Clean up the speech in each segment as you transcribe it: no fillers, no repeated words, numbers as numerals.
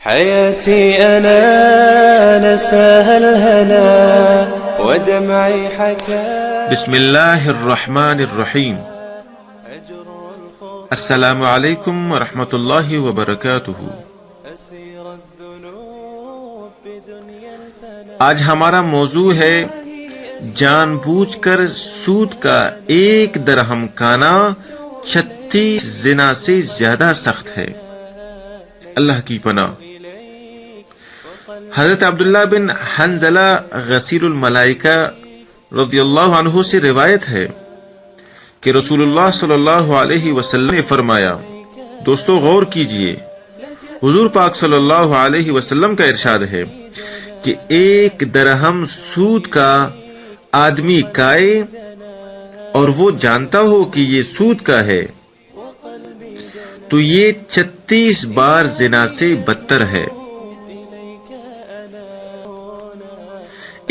حياتي أنا نساها الهنا ودمعي حكى. بسم اللہ الرحمن الرحیم. السلام علیکم ورحمۃ اللہ وبرکاتہ. آج ہمارا موضوع ہے جان بوجھ کر سود کا 1 درہم کھانا 36 زنا سے زیادہ سخت ہے. اللہ کی پناہ. حضرت عبداللہ بن حنظلہ غسیل الملائکہ رضی اللہ عنہ سے روایت ہے کہ رسول اللہ صلی اللہ علیہ وسلم نے فرمایا. دوستو غور کیجئے، حضور پاک صلی اللہ علیہ وسلم کا ارشاد ہے کہ 1 درہم سود کا آدمی کھائے اور وہ جانتا ہو کہ یہ سود کا ہے تو یہ 36 بار زنا سے بدتر ہے.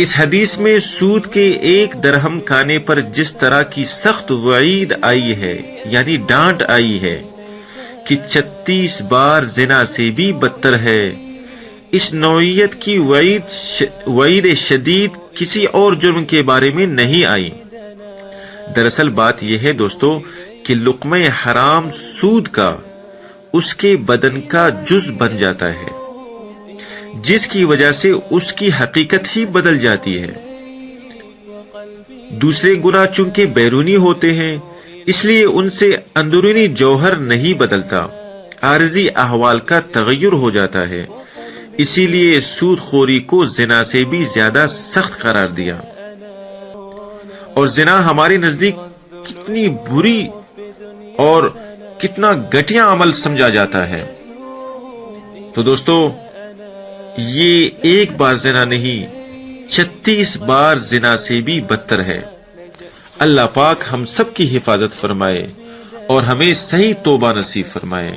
اس حدیث میں سود کے 1 درہم کھانے پر جس طرح کی سخت وعید آئی ہے، یعنی ڈانٹ آئی ہے کہ 36 بار زنا سے بھی بدتر ہے، اس نوعیت کی وعید شدید کسی اور جرم کے بارے میں نہیں آئی. دراصل بات یہ ہے دوستو کہ لقمہ حرام سود کا اس کے بدن کا جز بن جاتا ہے، جس کی وجہ سے اس کی حقیقت ہی بدل جاتی ہے. دوسرے گناہ چونکہ بیرونی ہوتے ہیں اس لیے ان سے اندرونی جوہر نہیں بدلتا، عارضی احوال کا تغیر ہو جاتا ہے. اسی لیے سود خوری کو زنا سے بھی زیادہ سخت قرار دیا. اور زنا ہمارے نزدیک کتنی بری اور کتنا گھٹیا عمل سمجھا جاتا ہے. تو دوستو یہ 1 بار زنا نہیں 36 بار زنا سے بھی بدتر ہے. اللہ پاک ہم سب کی حفاظت فرمائے اور ہمیں صحیح توبہ نصیب فرمائے.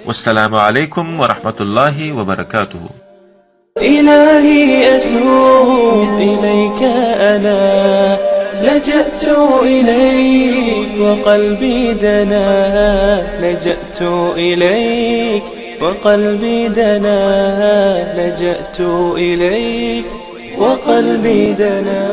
والسلام علیکم ورحمۃ اللہ وبرکاتہ. إلهي أتوب إليك أنا لجأت إليك وقلبي دنا، لجأت إليك وقلبي دنا، لجأت إليك وقلبي دنا.